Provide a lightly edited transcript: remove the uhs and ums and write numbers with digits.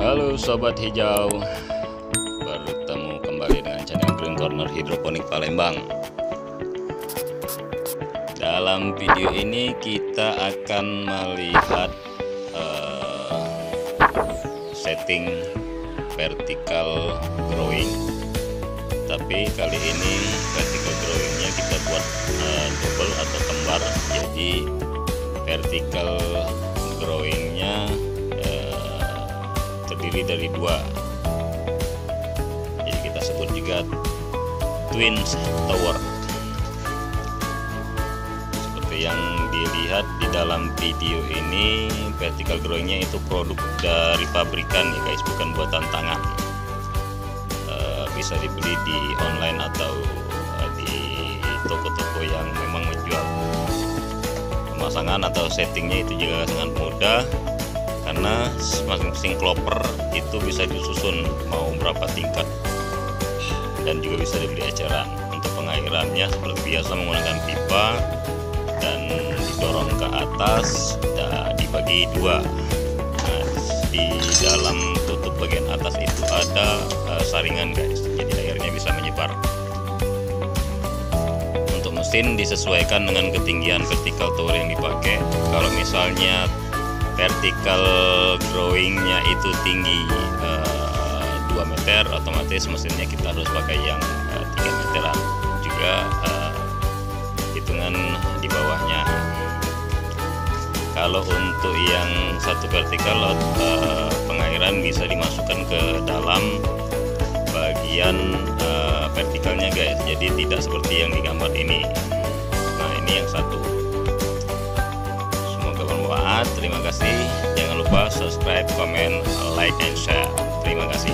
Halo Sobat Hijau, bertemu kembali dengan channel Green Corner Hidroponik Palembang. Dalam video ini kita akan melihat setting vertical growing. Tapi kali ini vertical growingnya kita buat double atau kembar. Jadi vertical growingnya terdiri dari dua, jadi kita sebut juga twins tower. Seperti yang dilihat di dalam video ini, vertical growingnya itu produk dari pabrikan ya guys, bukan buatan tangan. Bisa dibeli di online atau di toko-toko yang memang menjual. Pemasangan atau settingnya itu juga sangat mudah, karena masing-masing klopper itu bisa disusun mau berapa tingkat dan juga bisa dibeli eceran. Untuk pengairannya seperti biasa menggunakan pipa dan didorong ke atas dan dibagi dua. Nah, di dalam tutup bagian atas itu ada saringan guys, jadi airnya bisa menyebar. Untuk mesin disesuaikan dengan ketinggian vertical tower yang dipakai. Kalau misalnya vertical growingnya itu tinggi 2 meter, otomatis mesinnya kita harus pakai yang 3 meteran. Juga hitungan di bawahnya. Kalau untuk yang satu vertikal, pengairan bisa dimasukkan ke dalam bagian vertikalnya guys, jadi tidak seperti yang digambar ini. Nah, ini yang satu. Terima kasih. Jangan lupa subscribe, comment, like, and share. Terima kasih.